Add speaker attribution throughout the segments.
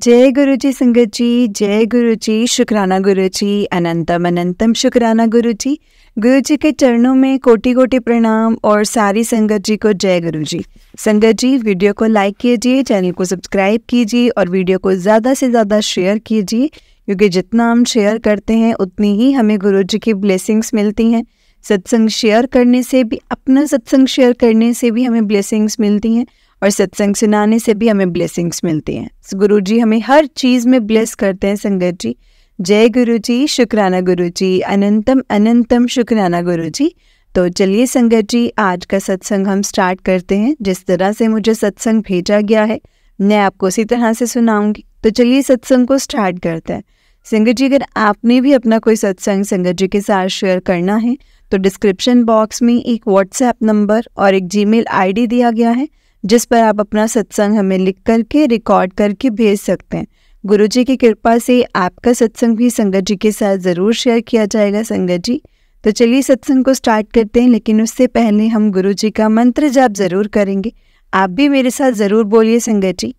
Speaker 1: जय गुरु जी संगत जी, जय गुरु जी, शुक्राना गुरु जी, अनंतम अनंतम शुक्राना गुरु जी। गुरु जी के चरणों में कोटि कोटि प्रणाम और सारी संगत जी को जय गुरु जी। संगत जी, वीडियो को लाइक कीजिए, चैनल को सब्सक्राइब कीजिए और वीडियो को ज़्यादा से ज़्यादा शेयर कीजिए, क्योंकि जितना हम शेयर करते हैं उतनी ही हमें गुरु जी की ब्लेसिंग्स मिलती हैं। सत्संग शेयर करने से भी, अपना सत्संग शेयर करने से भी हमें ब्लेसिंग्स मिलती हैं और सत्संग सुनाने से भी हमें ब्लेसिंग्स मिलती हैं। गुरु जी हमें हर चीज़ में ब्लेस करते हैं संगत जी। जय गुरु जी, शुक्राना गुरु जी, अनंतम अनंतम शुक्राना गुरु जी। तो चलिए संगत जी, आज का सत्संग हम स्टार्ट करते हैं। जिस तरह से मुझे सत्संग भेजा गया है मैं आपको उसी तरह से सुनाऊंगी। तो चलिए सत्संग को स्टार्ट करते हैं। संगत जी, अगर आपने भी अपना कोई सत्संग संगत जी के साथ शेयर करना है तो डिस्क्रिप्शन बॉक्स में एक व्हाट्सएप नंबर और एक जीमेल आईडी दिया गया है, जिस पर आप अपना सत्संग हमें लिख करके रिकॉर्ड करके भेज सकते हैं। गुरु जी की कृपा से आपका सत्संग भी संगत जी के साथ ज़रूर शेयर किया जाएगा संगत जी। तो चलिए सत्संग को स्टार्ट करते हैं, लेकिन उससे पहले हम गुरु जी का मंत्र जाप ज़रूर करेंगे। आप भी मेरे साथ ज़रूर बोलिए संगत जी।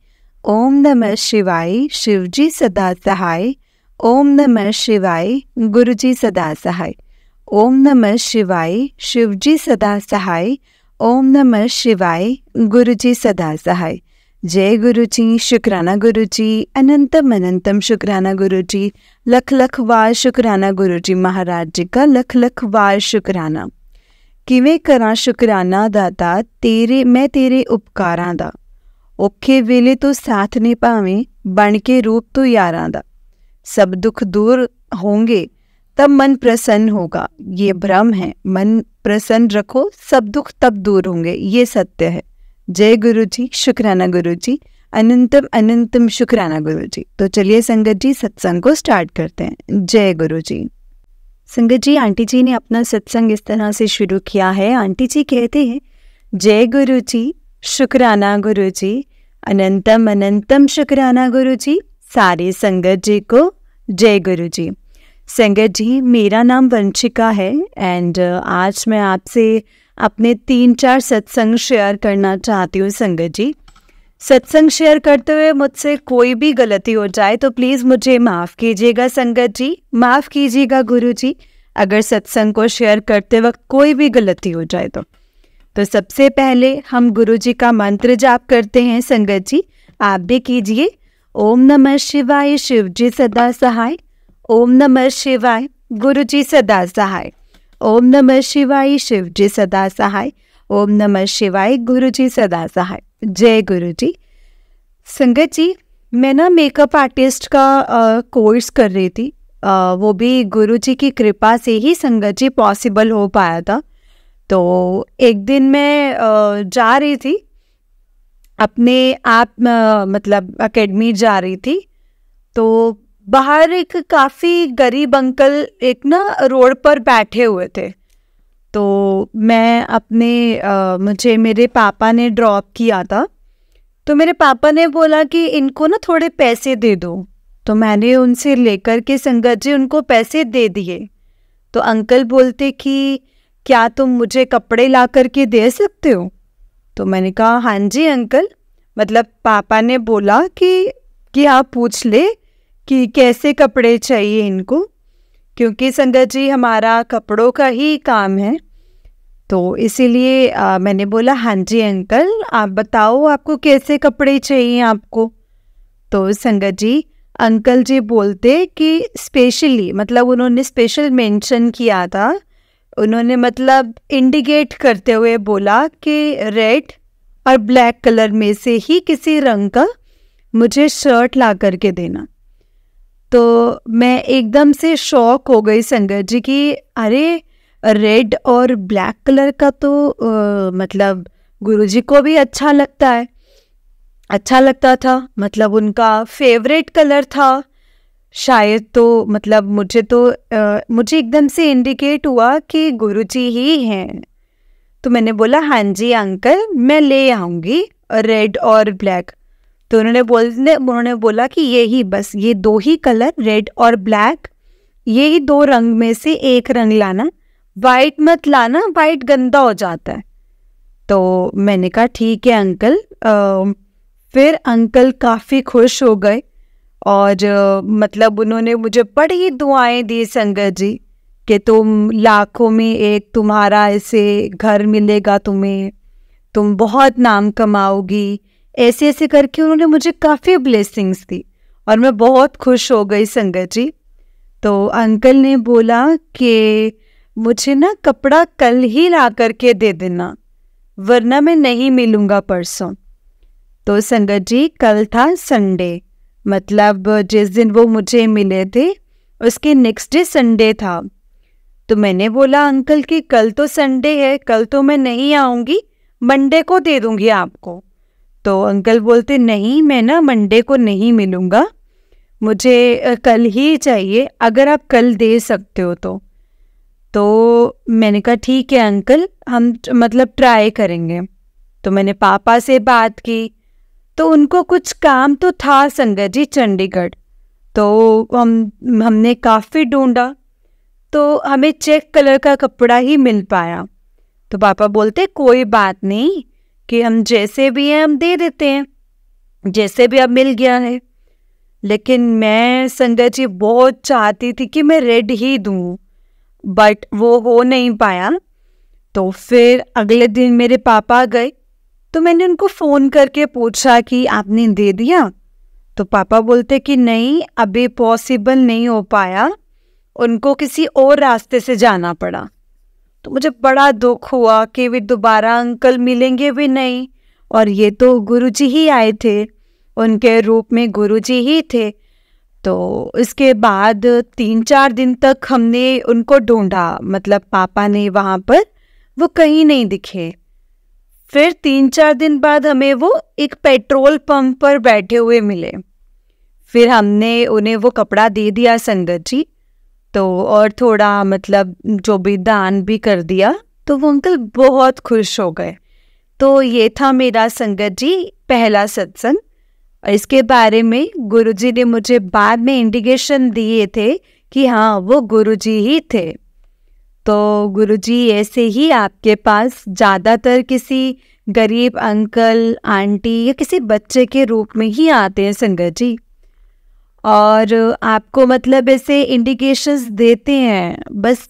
Speaker 1: ओम नमः शिवाय, शिव जी सदा सहाय। ओम नमः शिवाय, गुरु जी सदा सहाय। ओम नमः शिवाय, शिव जी सदा सहाय। ओम नमः शिवाय, गुरु जी सदा सहाय। जय गुरु जी, शुक्राना गुरु जी, अनंतम अनंतम शुक्राना गुरु जी, लख लख वार शुक्राना गुरु जी महाराज जी का, लख लख वार शुक्राना। किवें करा शुक्राना दाता, तेरे मैं तेरे उपकारां दा। औखे वेले तो साथ ने भावें, बन के रूप तो यारां दा। सब दुख दूर होंगे तब मन प्रसन्न होगा, ये भ्रम है। मन प्रसन्न रखो, सब दुख तब दूर होंगे, ये सत्य है। जय गुरु जी, शुक्राना गुरु जी, अनंतम अनंतम शुक्राना गुरु जी। तो चलिए संगत जी सत्संग को स्टार्ट करते हैं। जय गुरु जी। संगत जी, आंटी जी ने अपना सत्संग इस तरह से शुरू किया है। आंटी जी कहते हैं, जय गुरु जी, शुक्राना गुरु जी, अनंतम अनंतम शुक्राना गुरु जी। सारी संगत जी को जय गुरु जी। संगत जी, मेरा नाम वंशिका है एंड आज मैं आपसे अपने 3-4 सत्संग शेयर करना चाहती हूँ संगत जी। सत्संग शेयर करते हुए मुझसे कोई भी गलती हो जाए तो प्लीज़ मुझे माफ़ कीजिएगा संगत जी, माफ़ कीजिएगा गुरु जी, अगर सत्संग को शेयर करते वक्त कोई भी गलती हो जाए तो सबसे पहले हम गुरु जी का मंत्र जाप करते हैं संगत जी। आप भी कीजिए। ओम नमः शिवाय, शिव जी सदा सहाय। ओम नमः शिवाय, गुरु जी सदा सहाय। ओम नमः शिवाय, शिव जी सदा सहाय। ओम नमः शिवाय, गुरु जी सदा सहाय। जय गुरु जी। संगत जी, मैं ना मेकअप आर्टिस्ट का कोर्स कर रही थी, वो भी गुरु जी की कृपा से ही संगत जी पॉसिबल हो पाया था। तो एक दिन मैं जा रही थी अपने आप, मतलब एकेडमी जा रही थी, तो बाहर एक काफ़ी गरीब अंकल एक ना रोड पर बैठे हुए थे। तो मैं मुझे मेरे पापा ने ड्रॉप किया था, तो मेरे पापा ने बोला कि इनको ना थोड़े पैसे दे दो। तो मैंने उनसे लेकर के संगत जी उनको पैसे दे दिए। तो अंकल बोलते कि क्या तुम मुझे कपड़े ला करके दे सकते हो? तो मैंने कहा हाँ जी अंकल। मतलब पापा ने बोला कि आप पूछ ले कि कैसे कपड़े चाहिए इनको, क्योंकि संगत जी हमारा कपड़ों का ही काम है। तो इसीलिए मैंने बोला हाँ जी अंकल, आप बताओ आपको कैसे कपड़े चाहिए आपको। तो संगत जी अंकल जी बोलते कि स्पेशली, मतलब उन्होंने स्पेशल मेंशन किया था, उन्होंने मतलब इंडिकेट करते हुए बोला कि रेड और ब्लैक कलर में से ही किसी रंग का मुझे शर्ट ला करके देना। तो मैं एकदम से शॉक हो गई संगत जी कि अरे रेड और ब्लैक कलर का तो मतलब गुरुजी को भी अच्छा लगता था, मतलब उनका फेवरेट कलर था शायद। तो मतलब मुझे एकदम से इंडिकेट हुआ कि गुरुजी ही हैं। तो मैंने बोला हाँ जी अंकल, मैं ले आऊँगी रेड और ब्लैक। तो उन्होंने बोला कि ये 2 ही कलर, रेड और ब्लैक, ये ही 2 रंग में से एक रंग लाना, वाइट मत लाना, वाइट गंदा हो जाता है। तो मैंने कहा ठीक है अंकल। फिर अंकल काफ़ी खुश हो गए और मतलब उन्होंने मुझे बड़ी दुआएं दी संगत जी कि तुम लाखों में एक तुम्हारा ऐसे घर मिलेगा, तुम्हें, तुम बहुत नाम कमाओगी, ऐसे ऐसे करके उन्होंने मुझे काफ़ी ब्लेसिंग्स दी और मैं बहुत खुश हो गई संगत जी। तो अंकल ने बोला कि मुझे ना कपड़ा कल ही ला करके दे देना, वरना मैं नहीं मिलूँगा परसों। तो संगत जी कल था संडे, मतलब जिस दिन वो मुझे मिले थे उसके नेक्स्ट डे संडे था। तो मैंने बोला अंकल कि कल तो संडे है, कल तो मैं नहीं आऊँगी, मंडे को दे दूँगी आपको। तो अंकल बोलते नहीं, मैं ना मंडे को नहीं मिलूँगा, मुझे कल ही चाहिए, अगर आप कल दे सकते हो तो मैंने कहा ठीक है अंकल, हम मतलब ट्राई करेंगे। तो मैंने पापा से बात की, तो उनको कुछ काम तो था संगत जी चंडीगढ़। तो हमने काफ़ी ढूंढा, तो हमें चेक कलर का कपड़ा ही मिल पाया। तो पापा बोलते कोई बात नहीं, कि हम जैसे भी हैं हम दे देते हैं, जैसे भी अब मिल गया है। लेकिन मैं संगत जी बहुत चाहती थी कि मैं रेड ही दूँ, बट वो हो नहीं पाया। तो फिर अगले दिन मेरे पापा गए, तो मैंने उनको फ़ोन करके पूछा कि आपने दे दिया? तो पापा बोलते कि नहीं, अभी पॉसिबल नहीं हो पाया, उनको किसी और रास्ते से जाना पड़ा। तो मुझे बड़ा दुख हुआ कि वे दोबारा अंकल मिलेंगे भी नहीं, और ये तो गुरुजी ही आए थे, उनके रूप में गुरुजी ही थे। तो इसके बाद 3-4 दिन तक हमने उनको ढूंढा, मतलब पापा ने वहाँ पर, वो कहीं नहीं दिखे। फिर 3-4 दिन बाद हमें वो एक पेट्रोल पंप पर बैठे हुए मिले। फिर हमने उन्हें वो कपड़ा दे दिया संगत जी, तो और थोड़ा मतलब जो भी दान भी कर दिया, तो वो अंकल बहुत खुश हो गए। तो ये था मेरा संगत जी पहला सत्संग। इसके बारे में गुरुजी ने मुझे बाद में इंडिकेशन दिए थे कि हाँ वो गुरुजी ही थे। तो गुरुजी ऐसे ही आपके पास ज़्यादातर किसी गरीब अंकल आंटी या किसी बच्चे के रूप में ही आते हैं संगत जी, और आपको मतलब ऐसे इंडिकेशंस देते हैं। बस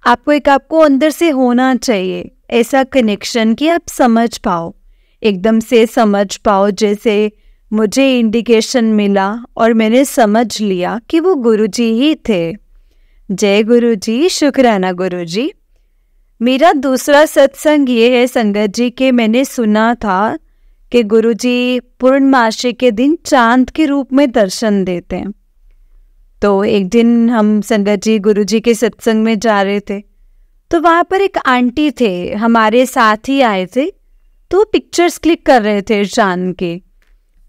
Speaker 1: आपको अंदर से होना चाहिए ऐसा कनेक्शन कि आप समझ पाओ, एकदम से समझ पाओ। जैसे मुझे इंडिकेशन मिला और मैंने समझ लिया कि वो गुरुजी ही थे। जय गुरुजी, शुक्राना गुरुजी। मेरा दूसरा सत्संग ये है संगत जी कि मैंने सुना था कि गुरुजी पूर्णमासी के दिन चांद के रूप में दर्शन देते हैं। तो एक दिन हम संगत जी गुरुजी के सत्संग में जा रहे थे, तो वहाँ पर एक आंटी थे, हमारे साथ ही आए थे, तो पिक्चर्स क्लिक कर रहे थे चांद के।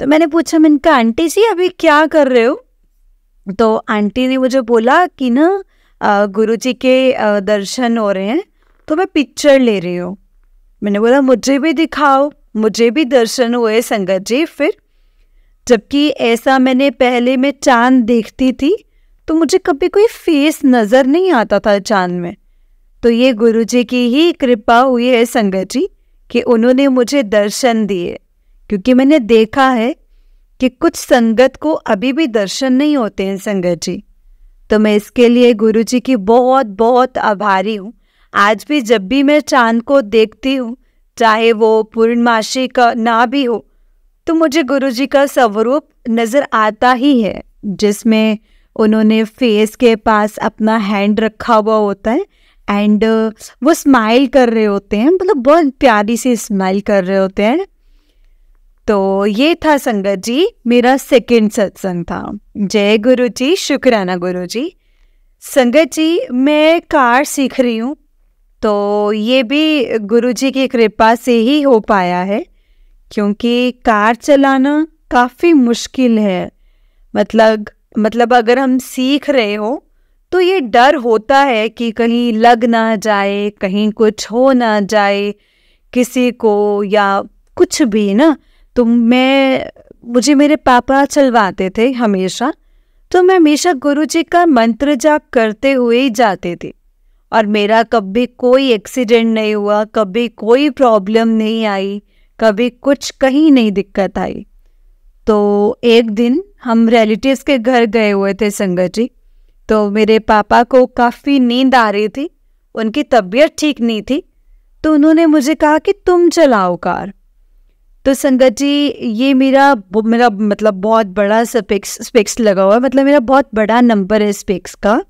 Speaker 1: तो मैंने पूछा, मैंने कहा आंटी जी अभी क्या कर रहे हो? तो आंटी ने मुझे बोला कि ना गुरुजी के दर्शन हो रहे हैं, तो मैं पिक्चर ले रही हूँ। मैंने बोला मुझे भी दिखाओ, मुझे भी दर्शन हुए संगत जी। फिर जबकि ऐसा मैंने पहले में चांद देखती थी, तो मुझे कभी कोई फेस नज़र नहीं आता था चांद में। तो ये गुरुजी की ही कृपा हुई है संगत जी कि उन्होंने मुझे दर्शन दिए, क्योंकि मैंने देखा है कि कुछ संगत को अभी भी दर्शन नहीं होते हैं संगत जी। तो मैं इसके लिए गुरुजी की बहुत बहुत आभारी हूँ। आज भी जब भी मैं चांद को देखती हूँ, चाहे वो पूर्णमासी का ना भी हो, तो मुझे गुरुजी का स्वरूप नज़र आता ही है, जिसमें उन्होंने फेस के पास अपना हैंड रखा हुआ होता है एंड वो स्माइल कर रहे होते हैं, मतलब बहुत प्यारी सी स्माइल कर रहे होते हैं। तो ये था संगत जी मेरा सेकंड सत्संग था। जय गुरु जी, शुक्राना गुरु जी। संगत जी मैं कार सीख रही हूँ, तो ये भी गुरु जी की कृपा से ही हो पाया है, क्योंकि कार चलाना काफ़ी मुश्किल है। मतलब अगर हम सीख रहे हो तो ये डर होता है कि कहीं लग ना जाए, कहीं कुछ हो ना जाए किसी को या कुछ भी ना। तो मुझे मेरे पापा चलवाते थे हमेशा, तो मैं हमेशा गुरुजी का मंत्र जाप करते हुए ही जाती थी, और मेरा कभी कोई एक्सीडेंट नहीं हुआ, कभी कोई प्रॉब्लम नहीं आई, कभी कुछ कहीं नहीं दिक्कत आई। तो एक दिन हम रिलेटिव्स के घर गए हुए थे संगत जी। तो मेरे पापा को काफ़ी नींद आ रही थी, उनकी तबीयत ठीक नहीं थी, तो उन्होंने मुझे कहा कि तुम चलाओ कार। तो संगत जी ये मेरा मतलब बहुत बड़ा स्पेक्स लगा हुआ है, मतलब मेरा बहुत बड़ा नंबर है स्पेक्स का।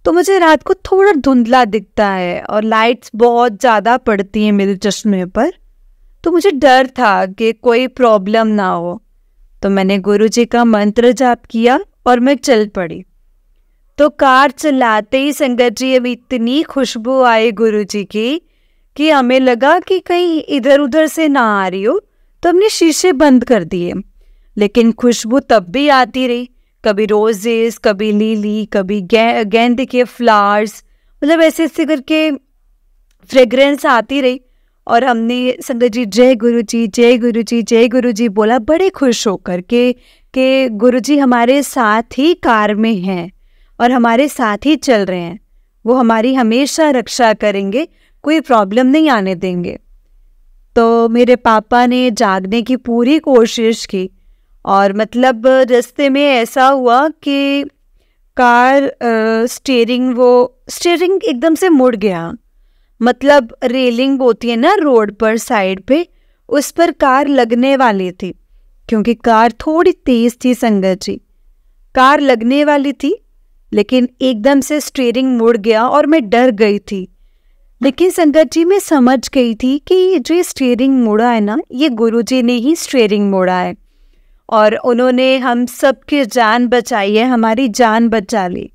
Speaker 1: तो मुझे रात को थोड़ा धुंधला दिखता है और लाइट्स बहुत ज़्यादा पड़ती हैं मेरे चश्मे पर। तो मुझे डर था कि कोई प्रॉब्लम ना हो। तो मैंने गुरुजी का मंत्र जाप किया और मैं चल पड़ी। तो कार चलाते ही संगत जी अभी इतनी खुशबू आई गुरुजी की कि हमें लगा कि कहीं इधर उधर से ना आ रही हो, तो हमने शीशे बंद कर दिए। लेकिन खुशबू तब भी आती रही, कभी रोजेस, कभी लिली, कभी गेंदे के फ्लावर्स, मतलब ऐसे ऐसे करके फ्रेग्रेंस आती रही। और हमने संगत जी जय गुरुजी जय गुरुजी जय गुरुजी बोला बड़े खुश होकर कि गुरुजी हमारे साथ ही कार में हैं और हमारे साथ ही चल रहे हैं, वो हमारी हमेशा रक्षा करेंगे, कोई प्रॉब्लम नहीं आने देंगे। तो मेरे पापा ने जागने की पूरी कोशिश की और मतलब रास्ते में ऐसा हुआ कि कार स्टीयरिंग एकदम से मुड़ गया। मतलब रेलिंग होती है ना रोड पर साइड पे, उस पर कार लगने वाली थी, क्योंकि कार थोड़ी तेज थी संगत जी। कार लगने वाली थी लेकिन एकदम से स्टीयरिंग मुड़ गया और मैं डर गई थी। लेकिन संगत जी मैं समझ गई थी कि जो स्टीयरिंग मुड़ा है ना, ये गुरुजी ने ही स्टीयरिंग मोड़ा है और उन्होंने हम सब की जान बचाई है, हमारी जान बचा ली,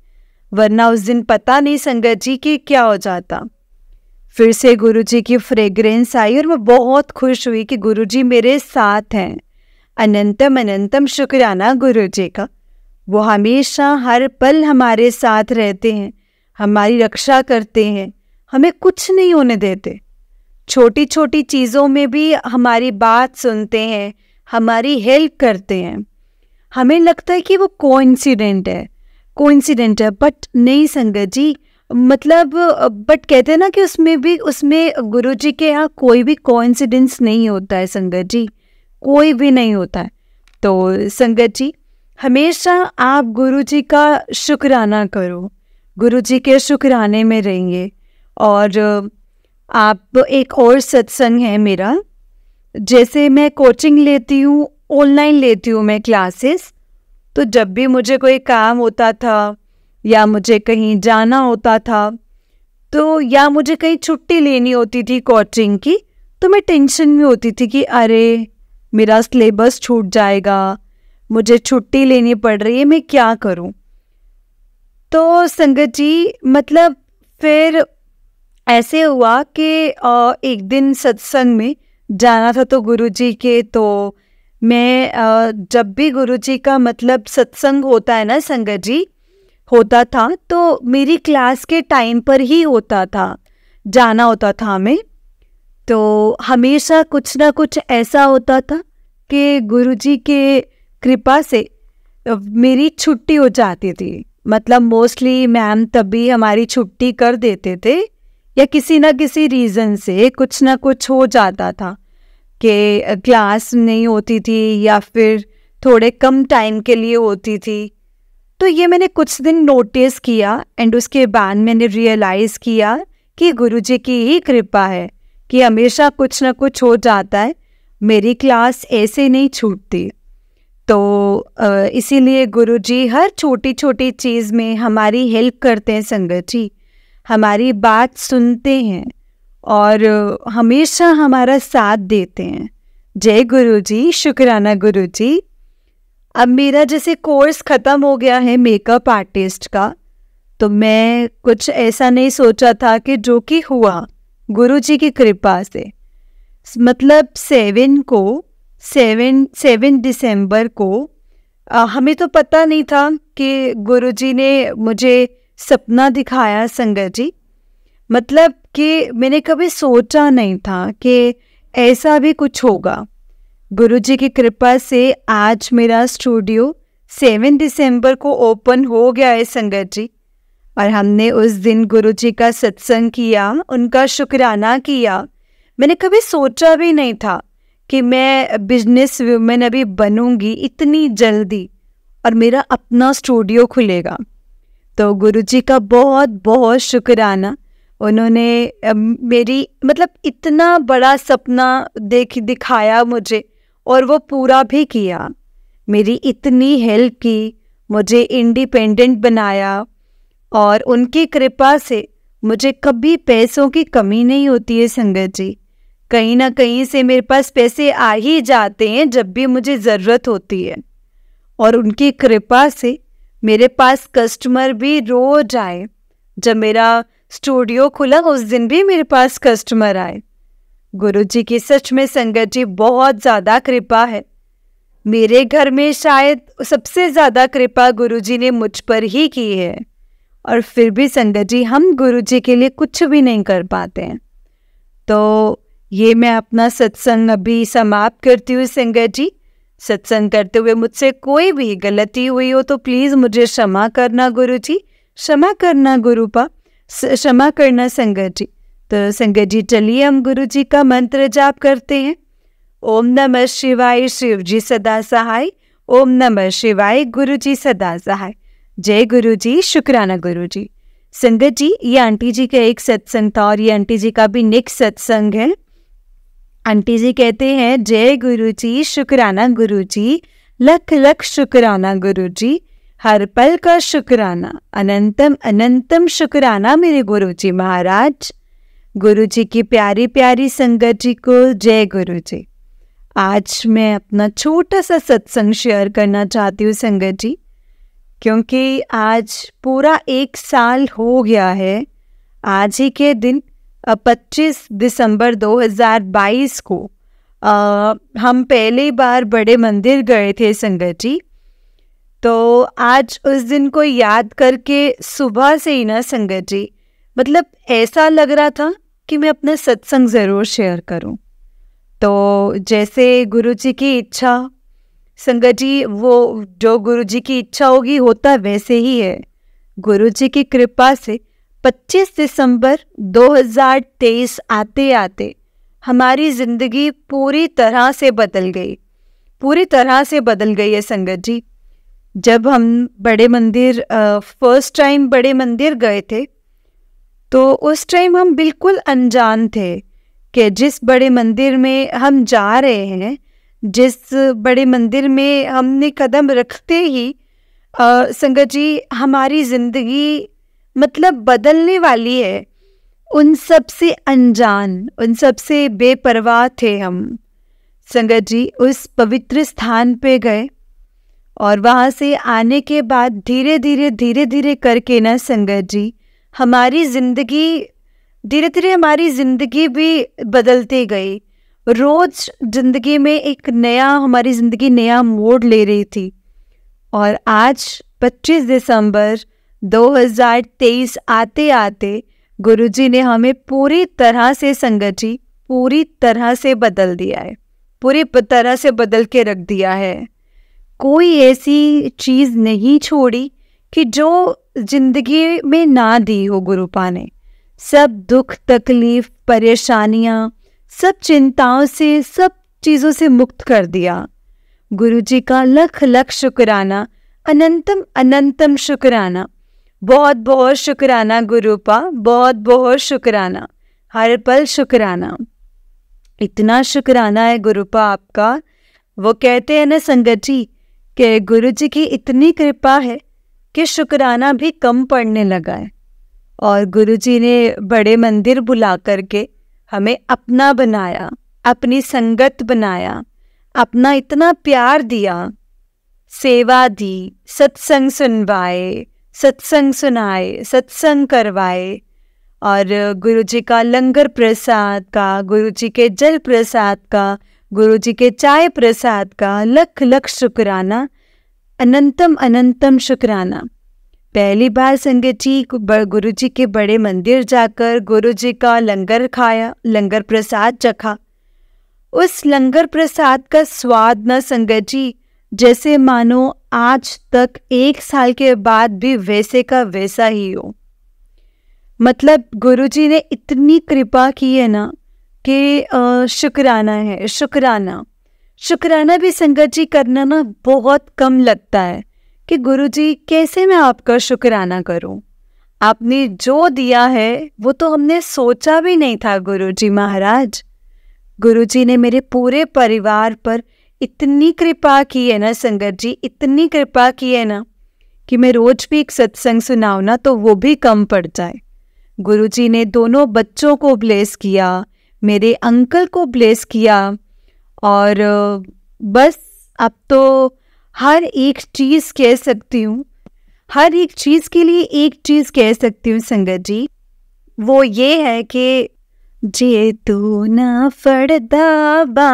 Speaker 1: वरना उस दिन पता नहीं संगत जी कि क्या हो जाता। फिर से गुरुजी की फ्रेग्रेंस आई और मैं बहुत खुश हुई कि गुरुजी मेरे साथ हैं। अनंतम अनंतम शुक्राना गुरुजी का, वो हमेशा हर पल हमारे साथ रहते हैं, हमारी रक्षा करते हैं, हमें कुछ नहीं होने देते। छोटी छोटी चीज़ों में भी हमारी बात सुनते हैं, हमारी हेल्प करते हैं। हमें लगता है कि वो कोइंसिडेंट है, बट नहीं संगत जी, मतलब बट कहते हैं ना कि उसमें गुरुजी के यहाँ कोई भी कोइंसिडेंस नहीं होता है संगत जी, कोई भी नहीं होता है। तो संगत जी हमेशा आप गुरुजी का शुक्राना करो, गुरुजी के शुक्राने में रहेंगे। और आप एक और सत्संग है मेरा, जैसे मैं कोचिंग लेती हूँ, ऑनलाइन लेती हूँ मैं क्लासेस, तो जब भी मुझे कोई काम होता था या मुझे कहीं जाना होता था, तो या मुझे कहीं छुट्टी लेनी होती थी कोचिंग की, तो मैं टेंशन में होती थी कि अरे मेरा सिलेबस छूट जाएगा, मुझे छुट्टी लेनी पड़ रही है, मैं क्या करूं। तो संगत जी मतलब फिर ऐसे हुआ कि एक दिन सत्संग में जाना था तो गुरुजी के, तो मैं जब भी गुरुजी का मतलब सत्संग होता है ना संगत जी, होता था तो मेरी क्लास के टाइम पर ही होता था, जाना होता था हमें। तो हमेशा कुछ ना कुछ ऐसा होता था कि गुरुजी के कृपा से मेरी छुट्टी हो जाती थी। मतलब मोस्टली मैम तभी हमारी छुट्टी कर देते थे, या किसी ना किसी रीज़न से कुछ ना कुछ हो जाता था कि क्लास नहीं होती थी या फिर थोड़े कम टाइम के लिए होती थी। तो ये मैंने कुछ दिन नोटिस किया एंड उसके बाद मैंने रियलाइज़ किया कि गुरुजी की ही कृपा है कि हमेशा कुछ ना कुछ हो जाता है, मेरी क्लास ऐसे नहीं छूटती। तो इसीलिए गुरुजी हर छोटी छोटी चीज़ में हमारी हेल्प करते हैं संगत जी, हमारी बात सुनते हैं और हमेशा हमारा साथ देते हैं। जय गुरुजी, शुक्राना गुरुजी। अब मेरा जैसे कोर्स ख़त्म हो गया है मेकअप आर्टिस्ट का, तो मैं कुछ ऐसा नहीं सोचा था कि जो कि हुआ गुरुजी की कृपा से। मतलब 7 दिसंबर को हमें तो पता नहीं था कि गुरुजी ने मुझे सपना दिखाया संगत जी। मतलब कि मैंने कभी सोचा नहीं था कि ऐसा भी कुछ होगा। गुरुजी की कृपा से आज मेरा स्टूडियो 7 दिसंबर को ओपन हो गया है संगत जी, और हमने उस दिन गुरुजी का सत्संग किया, उनका शुक्राना किया। मैंने कभी सोचा भी नहीं था कि मैं बिजनेस वुमेन अभी बनूंगी इतनी जल्दी और मेरा अपना स्टूडियो खुलेगा। तो गुरुजी का बहुत बहुत शुक्राना, उन्होंने मेरी मतलब इतना बड़ा सपना दिखाया मुझे और वो पूरा भी किया। मेरी इतनी हेल्प की, मुझे इंडिपेंडेंट बनाया और उनकी कृपा से मुझे कभी पैसों की कमी नहीं होती है संगत जी। कहीं ना कहीं से मेरे पास पैसे आ ही जाते हैं जब भी मुझे ज़रूरत होती है, और उनकी कृपा से मेरे पास कस्टमर भी रोज आए। जब मेरा स्टूडियो खुला उस दिन भी मेरे पास कस्टमर आए। गुरुजी की सच में संगत जी बहुत ज़्यादा कृपा है। मेरे घर में शायद सबसे ज़्यादा कृपा गुरुजी ने मुझ पर ही की है, और फिर भी संगत जी हम गुरुजी के लिए कुछ भी नहीं कर पाते हैं। तो ये मैं अपना सत्संग अभी समाप्त करती हूँ संगत जी। सत्संग करते हुए मुझसे कोई भी गलती हुई हो तो प्लीज़ मुझे क्षमा करना गुरुजी, क्षमा करना गुरुपा, क्षमा करना संगत जी। तो संगत जी चलिए हम गुरुजी का मंत्र जाप करते हैं। ओम नमः शिवाय, शिव जी सदा सहाय। ओम नमः शिवाय, गुरु जी सदा सहाय। जय गुरु जी, शुक्राना गुरु जी। संगत जी ये आंटी जी का एक सत्संग था और ये आंटी जी का भी नेक्स्ट सत्संग है। आंटी जी कहते हैं जय गुरु जी, शुक्राना गुरु जी, लख लख शुक्राना गुरु जी, हर पल का शुक्राना, अनंतम अनंतम शुक्राना मेरे गुरु जी महाराज। गुरु जी की प्यारी प्यारी संगत जी को जय गुरु जी। आज मैं अपना छोटा सा सत्संग शेयर करना चाहती हूँ संगत जी, क्योंकि आज पूरा 1 साल हो गया है। आज ही के दिन 25 दिसंबर 2022 को हम पहली बार बड़े मंदिर गए थे संगत जी। तो आज उस दिन को याद करके सुबह से ही ना संगत जी, मतलब ऐसा लग रहा था कि मैं अपना सत्संग ज़रूर शेयर करूं। तो जैसे गुरुजी की इच्छा संगत जी, वो जो गुरुजी की इच्छा होगी होता वैसे ही है। गुरुजी की कृपा से 25 दिसंबर 2023 आते आते हमारी ज़िंदगी पूरी तरह से बदल गई, पूरी तरह से बदल गई है संगत जी। जब हम बड़े मंदिर फर्स्ट टाइम बड़े मंदिर गए थे तो उस टाइम हम बिल्कुल अनजान थे कि जिस बड़े मंदिर में हम जा रहे हैं, जिस बड़े मंदिर में हमने कदम रखते ही संगत जी हमारी ज़िंदगी मतलब बदलने वाली है। उन सब से अनजान, उन सब से बेपरवाह थे हम संगत जी। उस पवित्र स्थान पे गए और वहाँ से आने के बाद धीरे धीरे करके ना संगत जी हमारी ज़िंदगी धीरे धीरे हमारी ज़िंदगी भी बदलती गई। रोज़ ज़िंदगी में एक नया, हमारी ज़िंदगी नया मोड़ ले रही थी। और आज 25 दिसंबर 2023 आते आते गुरुजी ने हमें पूरी तरह से संगत जी, पूरी तरह से बदल दिया है, पूरी तरह से बदल के रख दिया है। कोई ऐसी चीज़ नहीं छोड़ी कि जो जिंदगी में ना दी हो गुरुपा ने। सब दुख तकलीफ परेशानियाँ, सब चिंताओं से, सब चीज़ों से मुक्त कर दिया। गुरुजी का लख लख शुक्राना, अनंतम अनंतम शुक्राना, बहुत बहुत शुक्राना गुरुपा, बहुत बहुत शुक्राना, हर पल शुक्राना। इतना शुक्राना है गुरुपा आपका। वो कहते हैं ना संगत जी कि गुरुजी की इतनी कृपा है कि शुक्राना भी कम पड़ने लगा है। और गुरुजी ने बड़े मंदिर बुला करके हमें अपना बनाया, अपनी संगत बनाया, अपना इतना प्यार दिया, सेवा दी, सत्संग सुनवाए, सत्संग सुनाए, सत्संग करवाए। और गुरुजी का लंगर प्रसाद का, गुरुजी के जल प्रसाद का, गुरुजी के चाय प्रसाद का लख लख शुक्राना, अनंतम अनंतम शुक्राना। पहली बार संगत जी गुरुजी के बड़े मंदिर जाकर गुरुजी का लंगर खाया, लंगर प्रसाद चखा। उस लंगर प्रसाद का स्वाद न संगत जी जैसे मानो आज तक 1 साल के बाद भी वैसे का वैसा ही हो। मतलब गुरुजी ने इतनी कृपा की है ना कि शुक्राना है, शुक्राना भी संगत जी करना ना बहुत कम लगता है कि गुरुजी कैसे मैं आपका शुक्राना करूं। आपने जो दिया है वो तो हमने सोचा भी नहीं था गुरुजी महाराज। गुरुजी ने मेरे पूरे परिवार पर इतनी कृपा की है ना संगत जी, इतनी कृपा की है ना कि मैं रोज भी एक सत्संग सुनाऊं ना तो वो भी कम पड़ जाए। गुरुजी ने दोनों बच्चों को ब्लेस किया, मेरे अंकल को ब्लेस किया, और बस अब तो हर एक चीज़ कह सकती हूँ, हर एक चीज़ के लिए एक चीज़ कह सकती हूँ संगत जी, वो ये है कि जे तू ना फड़दा बा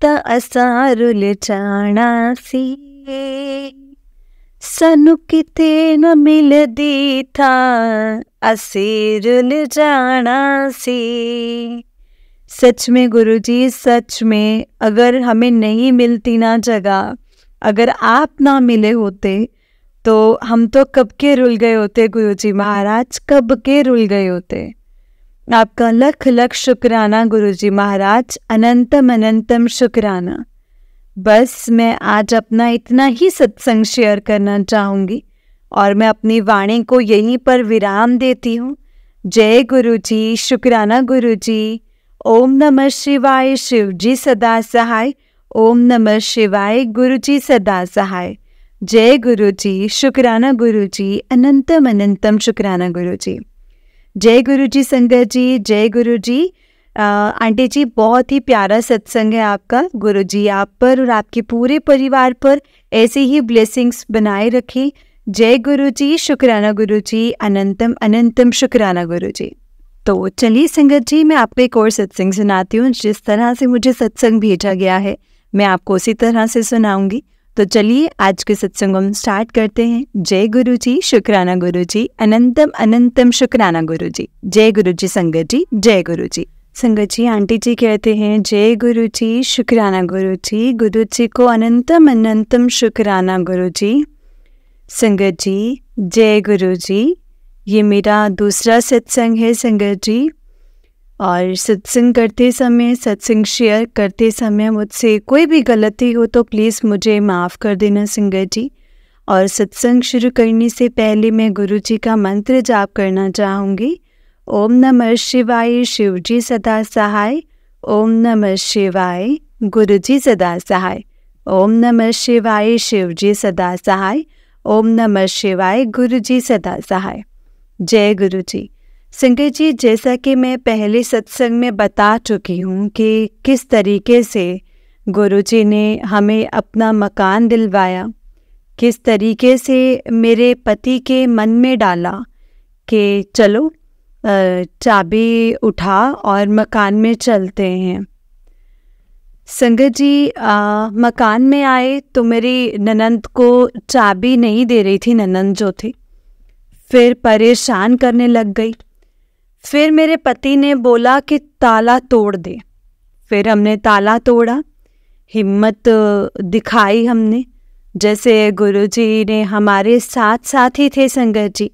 Speaker 1: ता असां रुल जाना सी, सानू किते न मिलदी था असी रुल जाना सी। सच में गुरुजी, सच में अगर हमें नहीं मिलती ना जगह, अगर आप ना मिले होते तो हम तो कब के रुल गए होते गुरुजी महाराज, कब के रुल गए होते। आपका लख लख शुक्राना गुरुजी महाराज, अनंतम अनंतम शुक्राना। बस मैं आज अपना इतना ही सत्संग शेयर करना चाहूँगी और मैं अपनी वाणी को यहीं पर विराम देती हूँ। जय गुरुजी, शुक्राना गुरुजी। ओम नमः शिवाय, शिव जी सदा सहाय। ओम नमः शिवाय, गुरुजी सदा सहाय। जय गुरुजी, शुक्राना गुरुजी, अनंतम अनंतम शुक्राना गुरुजी। जय गुरुजी संगत जी, जय गुरुजी। आंटी जी, बहुत ही प्यारा सत्संग है आपका। गुरुजी आप पर और आपके पूरे परिवार पर ऐसे ही ब्लेसिंग्स बनाए रखें। जय गुरुजी, शुक्राना गुरुजी, अनंतम अनंतम शुक्राना गुरुजी। तो चलिए संगत जी, मैं आपको एक और सत्संग सुनाती हूँ। जिस तरह से मुझे सत्संग भेजा गया है मैं आपको उसी तरह से सुनाऊंगी। तो चलिए आज के सत्संग हम स्टार्ट करते हैं। जय गुरुजी, शुक्राना गुरुजी, अनंतम अनंतम शुक्राना गुरुजी। जय गुरुजी संगत जी, जय गुरुजी। संगत जी, आंटी जी कहते हैं जय गुरुजी, शुक्राना गुरुजी, गुरुजी को अनंतम अनंतम शुक्राना गुरुजी। संगत जी, जय गुरुजी। ये मेरा दूसरा सत्संग है संगत जी, और सत्संग करते समय, सत्संग शेयर करते समय मुझसे कोई भी गलती हो तो प्लीज़ मुझे माफ़ कर देना संगत जी। और सत्संग शुरू करने से पहले मैं गुरुजी का मंत्र जाप करना चाहूँगी। ओम नमः शिवाय, शिव जी सदा सहाय। ओम नमः शिवाय, गुरुजी सदा सहाय। ओम नमः शिवाय, शिव जी सदा सहाय। ओम नमः शिवाय, गुरुजी सदा सहाय। जय गुरुजी। संगत जी, जैसा कि मैं पहले सत्संग में बता चुकी हूँ कि किस तरीके से गुरुजी ने हमें अपना मकान दिलवाया, किस तरीके से मेरे पति के मन में डाला कि चलो चाबी उठा और मकान में चलते हैं। संगत जी, मकान में आए तो मेरी ननंद को चाबी नहीं दे रही थी, ननंद जो थी, फिर परेशान करने लग गई। फिर मेरे पति ने बोला कि ताला तोड़ दे। फिर हमने ताला तोड़ा, हिम्मत दिखाई हमने, जैसे गुरुजी ने हमारे साथ साथ ही थे संगत जी।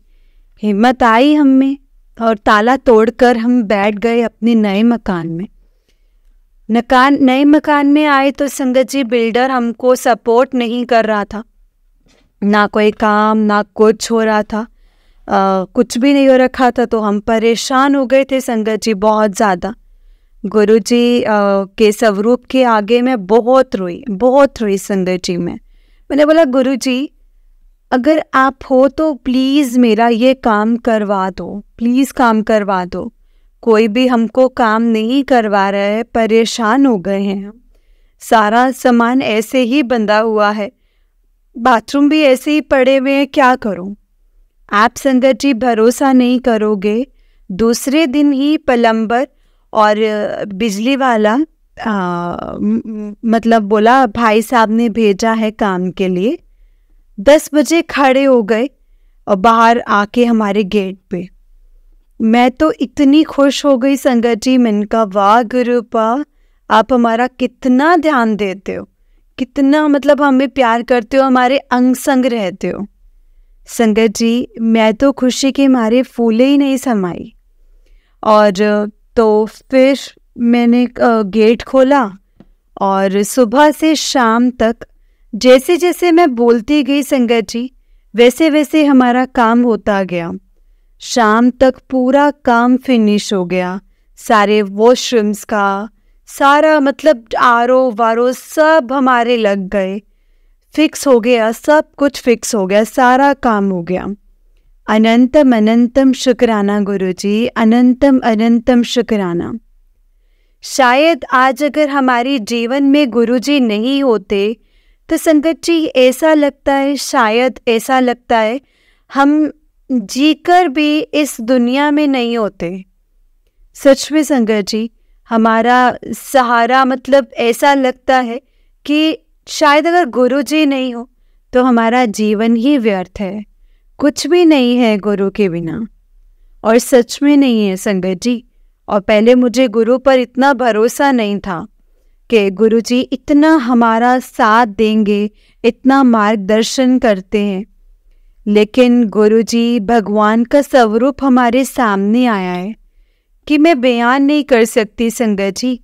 Speaker 1: हिम्मत आई हम में और ताला तोड़कर हम बैठ गए अपने नए मकान में। नए मकान में आए तो संगत जी बिल्डर हमको सपोर्ट नहीं कर रहा था, ना कोई काम ना कुछ हो रहा था, कुछ भी नहीं हो रखा था। तो हम परेशान हो गए थे संगत जी, बहुत ज़्यादा। गुरुजी के स्वरूप के आगे मैं बहुत रोई संगत जी। मैंने बोला गुरुजी, अगर आप हो तो प्लीज़ मेरा ये काम करवा दो, प्लीज़ काम करवा दो। कोई भी हमको काम नहीं करवा रहा है, परेशान हो गए हैं हम। सारा सामान ऐसे ही बंधा हुआ है, बाथरूम भी ऐसे ही पड़े हुए हैं, क्या करूं? आप संगत जी भरोसा नहीं करोगे, दूसरे दिन ही प्लम्बर और बिजली वाला मतलब बोला भाई साहब ने भेजा है काम के लिए, 10 बजे खड़े हो गए और बाहर आके हमारे गेट पे। मैं तो इतनी खुश हो गई संगत जी, मैंने कहा वाह गुरुपा, आप हमारा कितना ध्यान देते हो, कितना मतलब हमें प्यार करते हो, हमारे अंग संग रहते हो। संगत जी, मैं तो खुशी के मारे फूले ही नहीं समाई। और तो फिर मैंने गेट खोला और सुबह से शाम तक जैसे जैसे मैं बोलती गई संगत जी, वैसे वैसे हमारा काम होता गया। शाम तक पूरा काम फिनिश हो गया। सारे वॉशरूम्स का सारा मतलब आरो वारो सब हमारे लग गए, फिक्स हो गया, सब कुछ फिक्स हो गया, सारा काम हो गया। अनंतम अनंतम शुक्राना गुरुजी, अनंतम अनंतम शुक्राना। शायद आज अगर हमारे जीवन में गुरुजी नहीं होते तो संगत जी ऐसा लगता है, शायद ऐसा लगता है हम जीकर भी इस दुनिया में नहीं होते। सच में संगत जी, हमारा सहारा मतलब ऐसा लगता है कि शायद अगर गुरुजी नहीं हो तो हमारा जीवन ही व्यर्थ है, कुछ भी नहीं है गुरु के बिना। और सच में नहीं है संगत जी। और पहले मुझे गुरु पर इतना भरोसा नहीं था कि गुरुजी इतना हमारा साथ देंगे, इतना मार्गदर्शन करते हैं। लेकिन गुरुजी भगवान का स्वरूप हमारे सामने आया है कि मैं बयान नहीं कर सकती संगत जी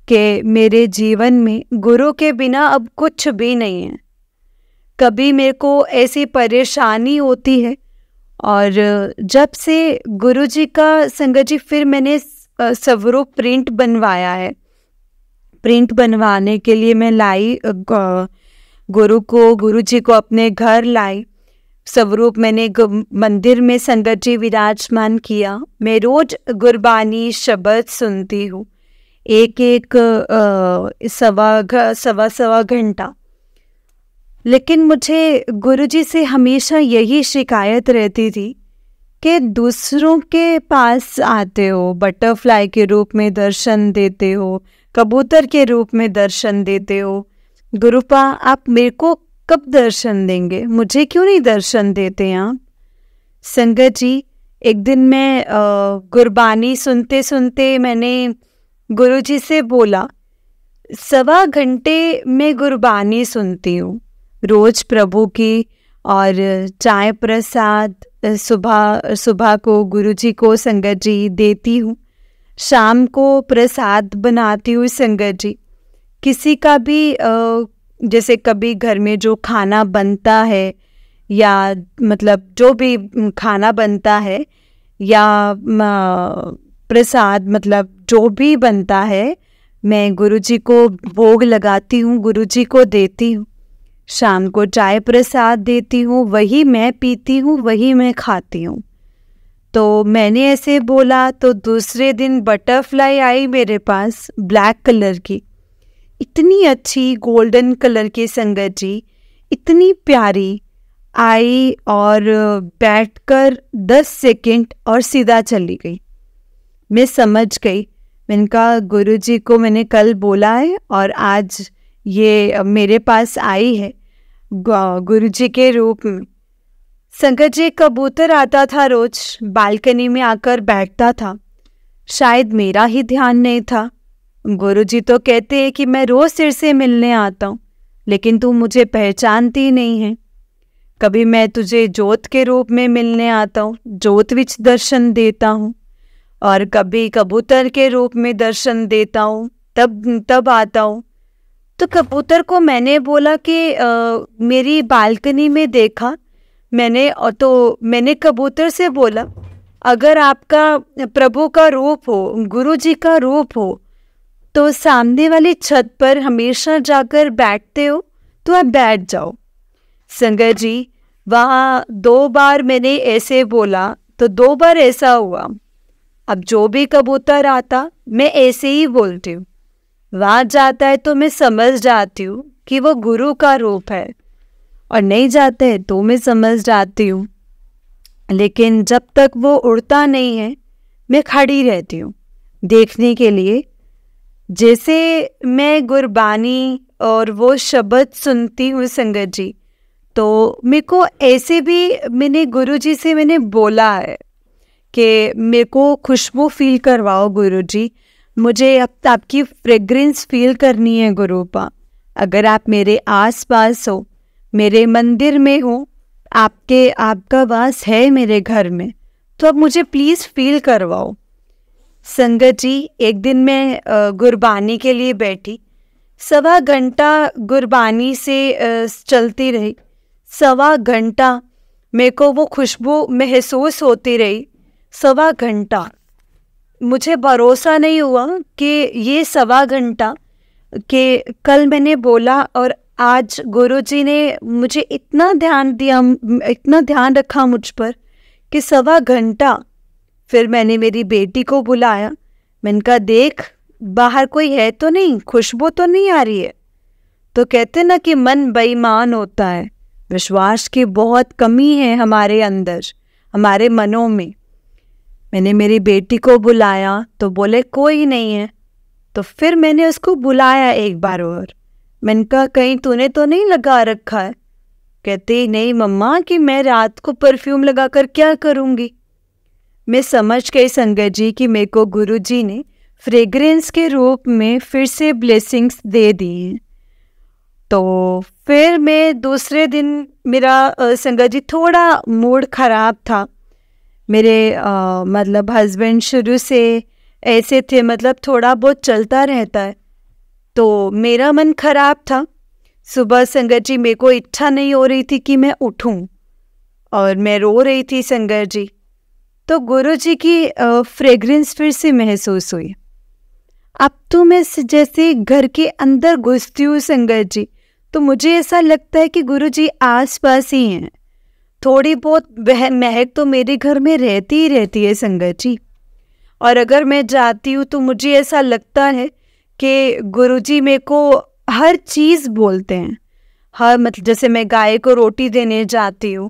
Speaker 1: कि मेरे जीवन में गुरु के बिना अब कुछ भी नहीं है। कभी मेरे को ऐसी परेशानी होती है और जब से गुरुजी का संगत जी फिर मैंने स्वरूप प्रिंट बनवाया है। प्रिंट बनवाने के लिए मैं लाई गुरुजी को अपने घर लाई। स्वरूप मैंने मंदिर में संगत जी विराजमान किया। मैं रोज गुरबानी शब्द सुनती हूँ, एक सवा घंटा। लेकिन मुझे गुरुजी से हमेशा यही शिकायत रहती थी कि दूसरों के पास आते हो, बटरफ्लाई के रूप में दर्शन देते हो, कबूतर के रूप में दर्शन देते हो। गुरुपा आप मेरे को कब दर्शन देंगे, मुझे क्यों नहीं दर्शन देते आप? संगत जी, एक दिन मैं गुरबानी सुनते सुनते मैंने गुरुजी से बोला, 1.25 घंटे मैं गुरबानी सुनती हूँ रोज प्रभु की, और चाय प्रसाद सुबह को गुरुजी को संगत जी देती हूँ, शाम को प्रसाद बनाती हूँ संगत जी। किसी का भी जैसे कभी घर में जो खाना बनता है या मतलब जो भी खाना बनता है या प्रसाद मतलब जो भी बनता है, मैं गुरुजी को भोग लगाती हूँ, गुरुजी को देती हूँ। शाम को चाय प्रसाद देती हूँ, वही मैं पीती हूँ, वही मैं खाती हूँ। तो मैंने ऐसे बोला तो दूसरे दिन बटरफ्लाई आई मेरे पास ब्लैक कलर की, इतनी अच्छी गोल्डन कलर की संगत जी, इतनी प्यारी आई और बैठकर 10 सेकंड और सीधा चली गई। मैं समझ गई, मैंने कहा गुरुजी को मैंने कल बोला है और आज ये मेरे पास आई है गुरुजी के रूप में। संगत जी, कबूतर आता था रोज, बालकनी में आकर बैठता था। शायद मेरा ही ध्यान नहीं था। गुरुजी तो कहते हैं कि मैं रोज तेरे से मिलने आता हूँ, लेकिन तू मुझे पहचानती नहीं है। कभी मैं तुझे जोत के रूप में मिलने आता हूँ, जोत विच दर्शन देता हूँ, और कभी कबूतर के रूप में दर्शन देता हूँ, तब आता हूँ। तो कबूतर को मैंने बोला कि मेरी बालकनी में देखा मैंने, और तो मैंने कबूतर से बोला, अगर आपका प्रभु का रूप हो, गुरुजी का रूप हो, तो सामने वाली छत पर हमेशा जाकर बैठते हो, तो आप बैठ जाओ। संगत जी, वहाँ 2 बार मैंने ऐसे बोला तो 2 बार ऐसा हुआ। अब जो भी कबूतर आता मैं ऐसे ही बोलती हूँ, वहाँ जाता है तो मैं समझ जाती हूँ कि वो गुरु का रूप है, और नहीं जाते हैं तो मैं समझ जाती हूँ। लेकिन जब तक वो उड़ता नहीं है मैं खड़ी रहती हूँ देखने के लिए। जैसे मैं गुरबानी और वो शब्द सुनती हूँ संगत जी, तो मेरे को ऐसे भी मैंने गुरुजी से मैंने बोला है कि मेरे को खुशबू फील करवाओ गुरुजी, मुझे अब आपकी फ्रेग्रेंस फील करनी है गुरुपा। अगर आप मेरे आसपास हो, मेरे मंदिर में हो, आपका वास है मेरे घर में, तो अब मुझे प्लीज़ फील करवाओ। संगत जी, एक दिन मैं गुरबानी के लिए बैठी। 1.25 घंटा गुरबानी से चलती रही। 1.25 घंटा मेरे को वो खुशबू महसूस होती रही। 1.25 घंटा मुझे भरोसा नहीं हुआ कि ये 1.25 घंटा कि कल मैंने बोला और आज गुरुजी ने मुझे इतना ध्यान दिया, इतना ध्यान रखा मुझ पर कि 1.25 घंटा। फिर मैंने मेरी बेटी को बुलाया। मैंने कहा, देख बाहर कोई है तो नहीं, खुशबू तो नहीं आ रही है। तो कहते ना कि मन बेईमान होता है, विश्वास की बहुत कमी है हमारे अंदर, हमारे मनों में। मैंने मेरी बेटी को बुलाया तो बोले कोई नहीं है। तो फिर मैंने उसको बुलाया एक बार और। मैंने कहा, कहीं तूने तो नहीं लगा रखा है? कहती, नहीं मम्मा, कि मैं रात को परफ्यूम लगाकर क्या करूँगी। मैं समझ गई संगत जी कि मेरे को गुरुजी ने फ्रेग्रेंस के रूप में फिर से ब्लेसिंग्स दे दी हैं। तो फिर मैं दूसरे दिन, मेरा संगत जी थोड़ा मूड ख़राब था। मेरे मतलब हस्बैंड शुरू से ऐसे थे, मतलब थोड़ा बहुत चलता रहता है, तो मेरा मन खराब था। सुबह संगत जी मेरे को इच्छा नहीं हो रही थी कि मैं उठूं और मैं रो रही थी संगत जी। तो गुरुजी की फ्रेग्रेंस फिर से महसूस हुई। अब तो मैं जैसे घर के अंदर घुसती हूँ संगत जी, तो मुझे ऐसा लगता है कि गुरुजी आस पास ही हैं। थोड़ी बहुत महक तो मेरे घर में रहती ही रहती है संगत जी। और अगर मैं जाती हूँ तो मुझे ऐसा लगता है कि गुरुजी मेरे को हर चीज़ बोलते हैं। हर मतलब जैसे मैं गाय को रोटी देने जाती हूँ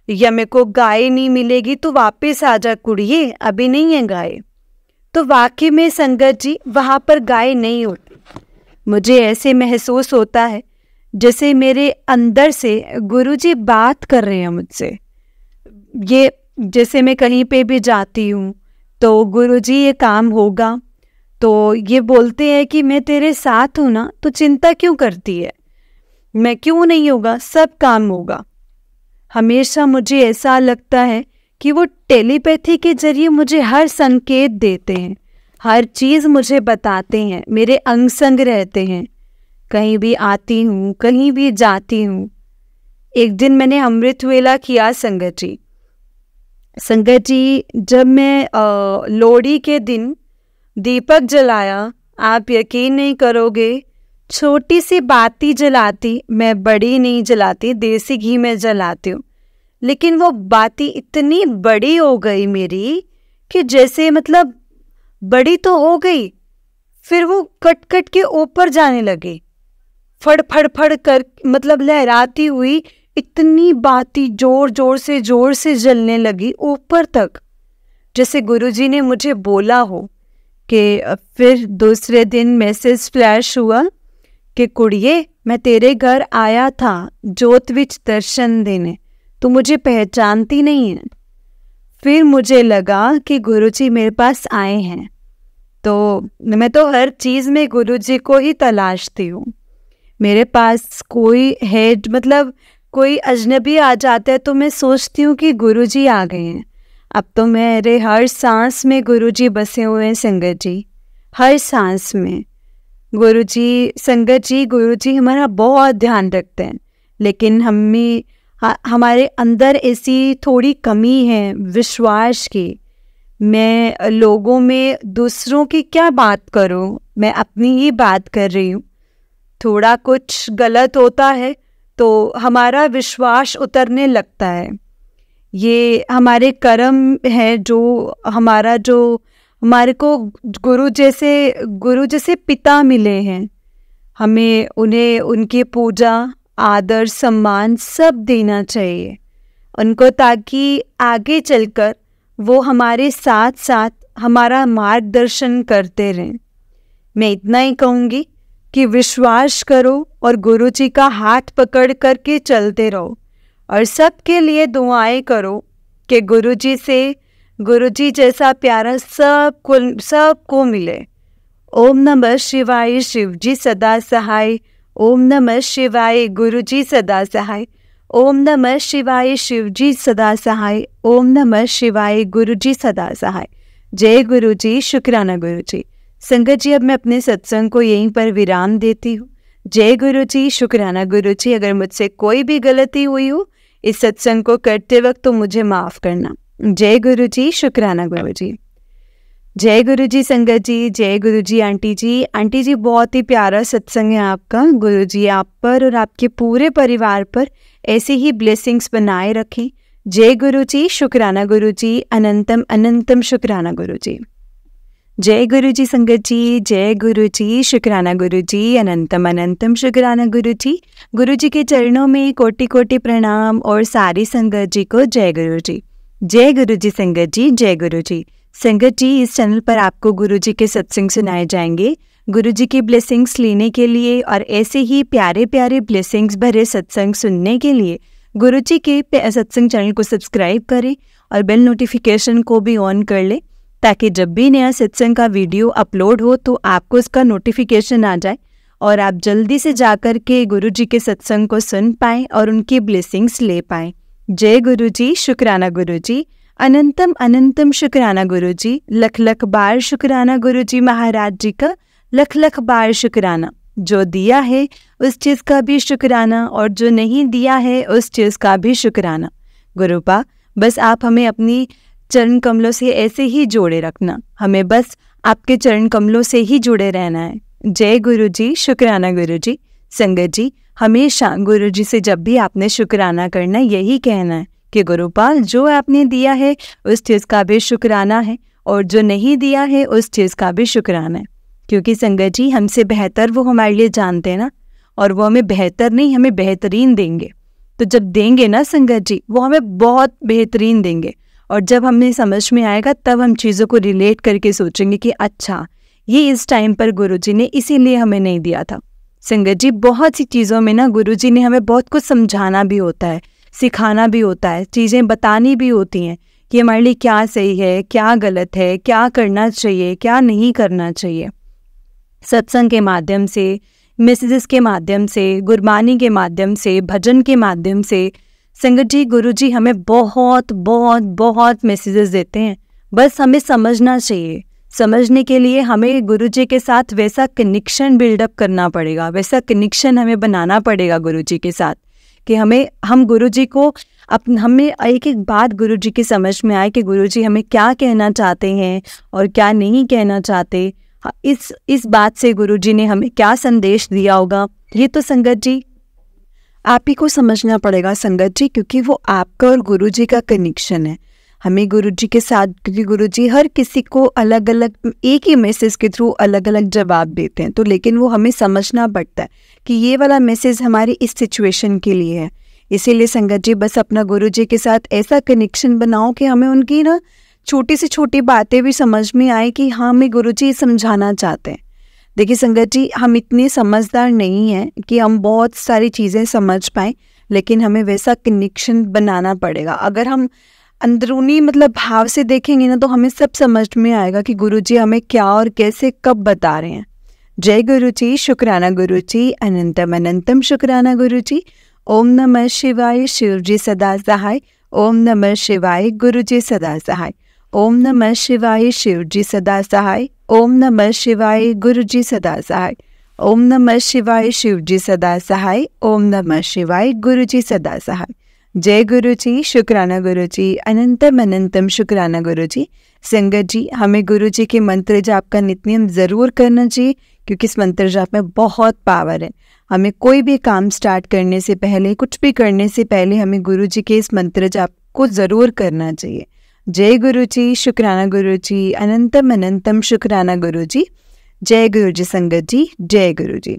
Speaker 1: या मेरे को गाय नहीं मिलेगी तो वापस आ जा कुड़िए, अभी नहीं है गाय। तो वाकई में संगत जी वहाँ पर गाय नहीं होती। मुझे ऐसे महसूस होता है जैसे मेरे अंदर से गुरुजी बात कर रहे हैं मुझसे। ये जैसे मैं कहीं पे भी जाती हूँ तो गुरुजी ये काम होगा, तो ये बोलते हैं कि मैं तेरे साथ हूँ ना, तो चिंता क्यों करती है, मैं क्यों नहीं होगा, सब काम होगा। हमेशा मुझे ऐसा लगता है कि वो टेलीपैथी के जरिए मुझे हर संकेत देते हैं, हर चीज़ मुझे बताते हैं, मेरे अंग संग रहते हैं। कहीं भी आती हूँ, कहीं भी जाती हूँ। एक दिन मैंने अमृत वेला किया संगत जी। संगत जी, जब मैं लोहड़ी के दिन दीपक जलाया, आप यकीन नहीं करोगे, छोटी सी बाती जलाती, मैं बड़ी नहीं जलाती, देसी घी में जलाती हूँ, लेकिन वो बाती इतनी बड़ी हो गई मेरी कि जैसे मतलब बड़ी तो हो गई, फिर वो कट कट के ऊपर जाने लगी, फड़ फड़ फड़ कर मतलब लहराती हुई इतनी बाती जोर से जलने लगी ऊपर तक, जैसे गुरुजी ने मुझे बोला हो। कि फिर दूसरे दिन मैसेज फ्लैश हुआ कि कुड़िए, मैं तेरे घर आया था जोत विच दर्शन देने, तू मुझे पहचानती नहीं है। फिर मुझे लगा कि गुरुजी मेरे पास आए हैं। तो मैं तो हर चीज़ में गुरुजी को ही तलाशती हूँ। मेरे पास कोई है, मतलब कोई अजनबी आ जाता है तो मैं सोचती हूँ कि गुरुजी आ गए हैं। अब तो मेरे हर सांस में गुरुजी बसे हुए हैं संगत जी, हर सांस में गुरुजी। संगत जी, गुरुजी हमारा बहुत ध्यान रखते हैं, लेकिन हमारे अंदर ऐसी थोड़ी कमी है विश्वास की। मैं लोगों में दूसरों की क्या बात करूं, मैं अपनी ही बात कर रही हूँ। थोड़ा कुछ गलत होता है तो हमारा विश्वास उतरने लगता है। ये हमारे कर्म है, जो हमारे को गुरु जैसे पिता मिले हैं। हमें उन्हें उनकी पूजा, आदर, सम्मान सब देना चाहिए उनको, ताकि आगे चलकर वो हमारे साथ साथ हमारा मार्गदर्शन करते रहें। मैं इतना ही कहूँगी कि विश्वास करो और गुरुजी का हाथ पकड़ करके चलते रहो और सबके लिए दुआएं करो कि गुरुजी जैसा प्यारा सबको मिले। ओम नमः शिवाय, शिवजी सदा सहाय। ओम नमः शिवाय, गुरुजी सदा सहाय। ओम नमः शिवाय, शिवजी सदा सहाय। ओम नमः शिवाय, गुरुजी सदा सहाय। जय गुरु जी, शुक्राना गुरु जी। संगत जी, अब मैं अपने सत्संग को यहीं पर विराम देती हूँ। जय गुरु जी, शुक्राना गुरु जी। अगर मुझसे कोई भी गलती हुई हो इस सत्संग को करते वक्त तो मुझे माफ़ करना। जय गुरु जी, शुक्राना गुरु जी। जय गुरु जी संगत जी, जय गुरु जी आंटी जी। आंटी जी, बहुत ही प्यारा सत्संग है आपका। गुरु जी आप पर और आपके पूरे परिवार पर ऐसे ही ब्लेसिंग्स बनाए रखें। जय गुरु जी, शुक्राना गुरु जी। अनंतम अनंतम शुक्राना गुरु जी। जय गुरु जी संगत जी, जय गुरु जी, शुक्राना गुरु जी। अनंतम अनंतम शुक्राना गुरु जी। गुरु जी के चरणों में कोटि कोटि प्रणाम और सारी संगत जी को जय गुरु जी। जय गुरु जी संगत जी, जय गुरु जी। संगत जी, इस चैनल पर आपको गुरु जी के सत्संग सुनाए जाएंगे। गुरु जी की ब्लेसिंग्स लेने के लिए और ऐसे ही प्यारे प्यारे ब्लेसिंग्स भरे सत्संग सुनने के लिए गुरु जी के सत्संग चैनल को सब्सक्राइब करें और बेल नोटिफिकेशन को भी ऑन कर लें, ताकि जब भी नया सत्संग का वीडियो अपलोड हो तो आपको उसका नोटिफिकेशन आ जाए और आप जल्दी से जाकर के गुरु जी के सत्संग को सुन पाएँ और उनकी ब्लेसिंग्स ले पाएँ। जय गुरु जी, शुक्राना गुरु जी। अनंतम अनंतम शुक्राना गुरु जी। लख लख बार शुक्राना गुरु जी महाराज जी का, लख लख बार शुक्राना। जो दिया है उस चीज़ का भी शुक्राना और जो नहीं दिया है उस चीज़ का भी शुक्राना। गुरुपा, बस आप हमें अपनी चरण कमलों से ऐसे ही जोड़े रखना। हमें बस आपके चरण कमलों से ही जुड़े रहना है। जय गुरु जी, शुक्राना गुरु जी। संगत जी, हमेशा गुरु जी से जब भी आपने शुक्राना करना यही कहना है कि गुरुपाल, जो आपने दिया है उस चीज़ का भी शुक्राना है और जो नहीं दिया है उस चीज़ का भी शुक्राना है। क्योंकि संगत जी, हमसे बेहतर वो हमारे लिए जानते हैं ना, और वो हमें बेहतर नहीं, हमें बेहतरीन देंगे। तो जब देंगे ना संगत जी, वो हमें बहुत बेहतरीन देंगे और जब हमें समझ में आएगा तब हम चीज़ों को रिलेट करके सोचेंगे कि अच्छा, ये इस टाइम पर गुरु जी ने इसीलिए हमें नहीं दिया था। संगत जी, बहुत सी चीज़ों में ना गुरु जी ने हमें बहुत कुछ समझाना भी होता है, सिखाना भी होता है, चीज़ें बतानी भी होती हैं कि हमारे लिए क्या सही है, क्या गलत है, क्या करना चाहिए, क्या नहीं करना चाहिए। सत्संग के माध्यम से, मैसेजेस के माध्यम से, गुरबानी के माध्यम से, भजन के माध्यम से संगत जी, गुरु जी हमें बहुत बहुत बहुत मैसेजेस देते हैं। बस हमें समझना चाहिए। समझने के लिए हमें गुरु जी के साथ वैसा कनेक्शन बिल्डअप करना पड़ेगा, वैसा कनेक्शन हमें बनाना पड़ेगा गुरु जी के साथ कि हम गुरु जी को हमें एक एक बात गुरु जी की समझ में आए कि गुरु जी हमें क्या कहना चाहते हैं और क्या नहीं कहना चाहते। इस बात से गुरु जी ने हमें क्या संदेश दिया होगा, ये तो संगत जी आप ही को समझना पड़ेगा संगत जी, क्योंकि वो आपका और गुरु जी का कनेक्शन है। हमें गुरु जी के साथ, क्योंकि गुरु जी हर किसी को अलग अलग एक ही मैसेज के थ्रू अलग अलग जवाब देते हैं, तो लेकिन वो हमें समझना पड़ता है कि ये वाला मैसेज हमारी इस सिचुएशन के लिए है। इसीलिए संगत जी, बस अपना गुरु जी के साथ ऐसा कनेक्शन बनाओ कि हमें उनकी ना छोटी से छोटी बातें भी समझ में आए कि हाँ, हमें गुरु जी समझाना चाहते हैं। देखिए संगत जी, हम इतने समझदार नहीं हैं कि हम बहुत सारी चीज़ें समझ पाएँ, लेकिन हमें वैसा कनेक्शन बनाना पड़ेगा। अगर हम अंदरूनी भाव से देखेंगे ना, तो हमें सब समझ में आएगा कि गुरु जी हमें क्या और कैसे कब बता रहे हैं। जय गुरु जी, शुक्राना गुरु जी। अनंतम अनंतम शुक्राना गुरु जी। ओम नमः शिवाय, शिव जी सदा सहाय। ओम नमः शिवाय, गुरु जी सदा सहाय। ओम नमः शिवाय, शिव जी सदा सहाय। ओम नमः शिवाय, गुरु जी सदा सहाय। ओम नमः शिवाय, शिव जी सदा सहाय। ओम नमः शिवाय, गुरु जी सदा सहाय। जय गुरु जी, शुक्राना गुरु जी। अनंतम अनंतम शुक्राना गुरु जी। संगत जी, हमें गुरु जी के मंत्र जाप का नित्यम ज़रूर करना चाहिए, क्योंकि इस मंत्र जाप में बहुत पावर है। हमें कोई भी काम स्टार्ट करने से पहले, कुछ भी करने से पहले हमें गुरु जी के इस मंत्र जाप को ज़रूर करना चाहिए। जय गुरु जी, शुक्राना गुरु जी। अनंतम अनंतम शुक्राना गुरु जी। जय गुरु जी संगत जी, जय गुरु जी।